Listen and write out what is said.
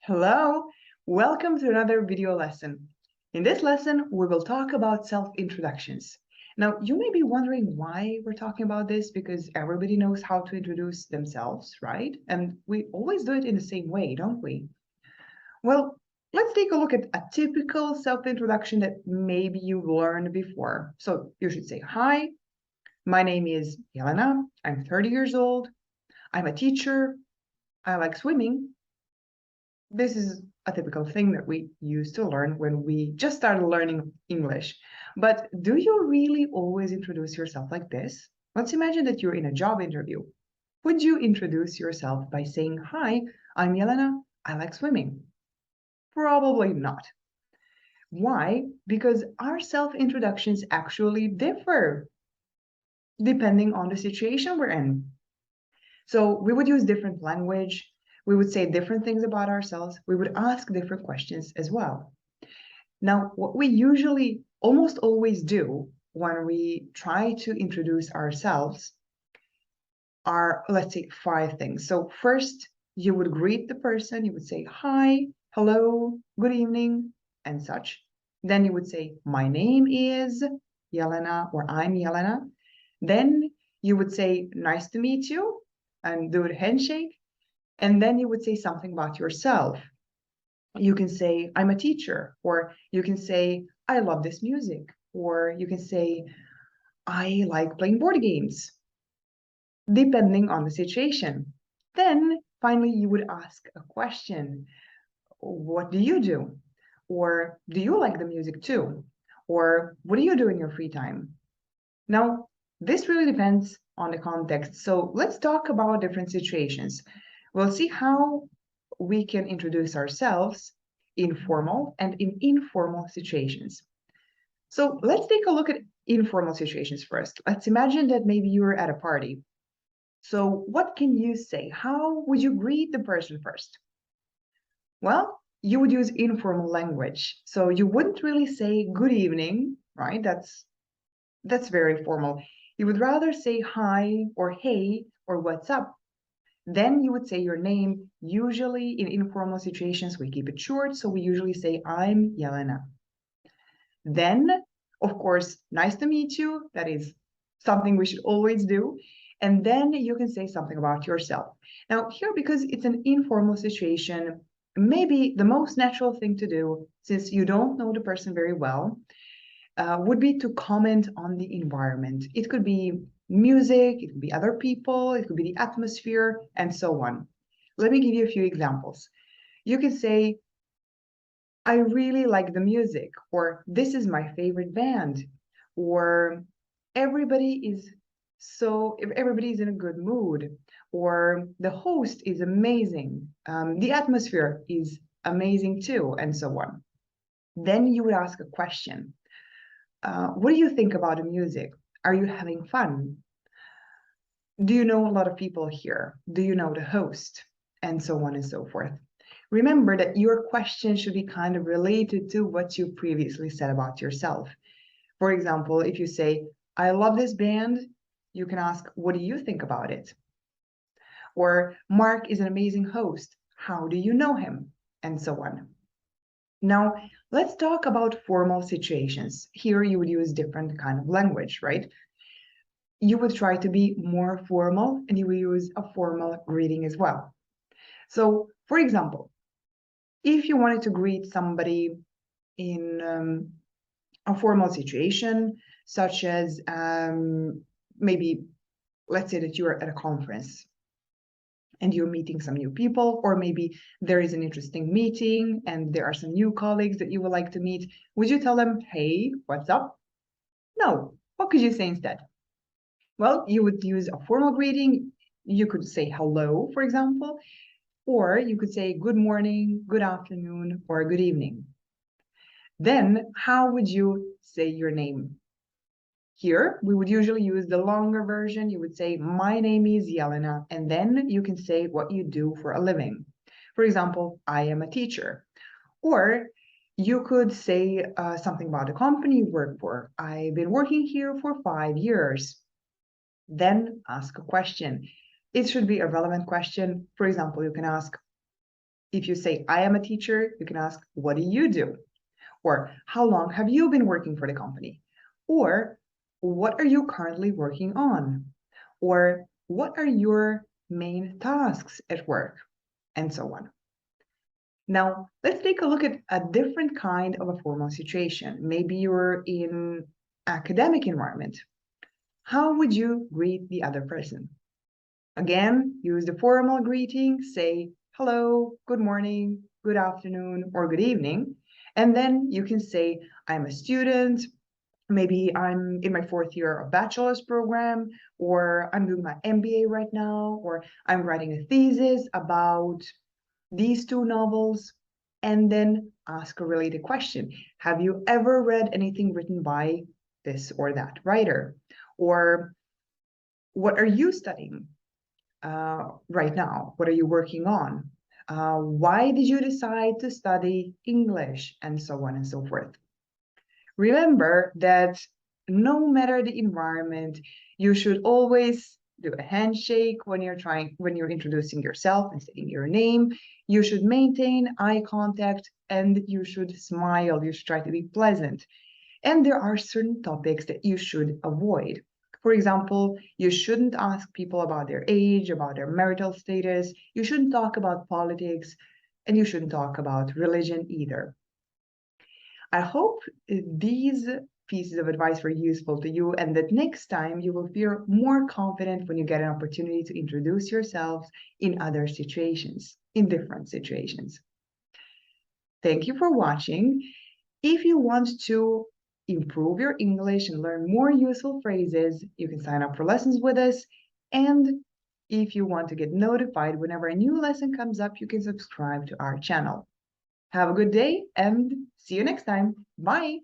Hello, welcome to another video lesson. In this lesson, we will talk about self-introductions. Now, you may be wondering why we're talking about this because everybody knows how to introduce themselves, right? And we always do it in the same way, don't we? Well, let's take a look at a typical self-introduction that maybe you learned before. So you should say, hi, my name is Jelena. I'm 30 years old. I'm a teacher. I like swimming. This is a typical thing that we used to learn when we just started learning English. But do you really always introduce yourself like this? Let's imagine that you're in a job interview. Would you introduce yourself by saying, hi, I'm Jelena, I like swimming? Probably not. Why? Because our self-introductions actually differ depending on the situation we're in. So we would use different language, we would say different things about ourselves, we would ask different questions as well. Now, what we usually almost always do when we try to introduce ourselves are, let's say, 5 things. So first, you would greet the person, you would say, hi, hello, good evening, and such. Then you would say, my name is Jelena, or I'm Jelena. Then you would say, nice to meet you, and do a handshake. And then you would say something about yourself. You can say, I'm a teacher, or you can say, I love this music, or you can say, I like playing board games, depending on the situation. Then finally, you would ask a question. What do you do? Or do you like the music too? Or what do you do in your free time? Now, this really depends on the context. So let's talk about different situations. We'll see how we can introduce ourselves in formal and in informal situations. So let's take a look at informal situations first. Let's imagine that maybe you're at a party. So what can you say? How would you greet the person first? Well, you would use informal language. So you wouldn't really say good evening, right? That's very formal. You would rather say hi or hey or what's up. Then you would say your name. Usually in informal situations, we keep it short. So we usually say, I'm Jelena. Then, of course, nice to meet you. That is something we should always do. And then you can say something about yourself. Now, here, because it's an informal situation, maybe the most natural thing to do, since you don't know the person very well, would be to comment on the environment. It could be music, it could be other people, it could be the atmosphere, and so on. Let me give you a few examples. You can say, I really like the music, or this is my favorite band, or everybody's in a good mood, or the host is amazing, the atmosphere is amazing too, and so on. Then you would ask a question. What do you think about the music? Are you having fun? Do you know a lot of people here? Do you know the host? And so on and so forth. Remember that your question should be kind of related to what you previously said about yourself. For example, if you say, I love this band, you can ask, what do you think about it? Or Mark is an amazing host. How do you know him? And so on. Now, let's talk about formal situations. Here you would use different kind of language, right? You would try to be more formal and you will use a formal greeting as well. So, for example, if you wanted to greet somebody in a formal situation, such as maybe, let's say that you're at a conference and you're meeting some new people, or maybe there is an interesting meeting and there are some new colleagues that you would like to meet, would you tell them, hey, what's up? No. What could you say instead? Well, you would use a formal greeting. You could say hello, for example, or you could say good morning, good afternoon, or good evening. Then how would you say your name? Here, we would usually use the longer version. You would say, my name is Jelena, and then you can say what you do for a living. For example, I am a teacher. Or you could say something about the company you work for. I've been working here for 5 years. Then ask a question. It should be a relevant question. For example, you can ask, If you say, I am a teacher, you can ask, what do you do? Or how long have you been working for the company? Or what are you currently working on? Or what are your main tasks at work? And so on. Now, let's take a look at a different kind of a formal situation. Maybe you're in academic environment. How would you greet the other person? Again, use the formal greeting, say hello, good morning, good afternoon, or good evening. And then you can say, I'm a student, maybe I'm in my 4th year of bachelor's program, or I'm doing my MBA right now, or I'm writing a thesis about these 2 novels, and then ask a related question. Have you ever read anything written by this or that writer? Or what are you studying right now? What are you working on? Why did you decide to study English? And so on and so forth. Remember that no matter the environment, you should always do a handshake when you're introducing yourself and saying your name. You should maintain eye contact and you should smile. You should try to be pleasant. And there are certain topics that you should avoid. For example, you shouldn't ask people about their age, about their marital status. You shouldn't talk about politics, and you shouldn't talk about religion either. I hope these pieces of advice were useful to you and that next time you will feel more confident when you get an opportunity to introduce yourselves in other situations, in different situations. Thank you for watching. If you want to improve your English and learn more useful phrases, you can sign up for lessons with us. And if you want to get notified whenever a new lesson comes up, you can subscribe to our channel. Have a good day and see you next time. Bye.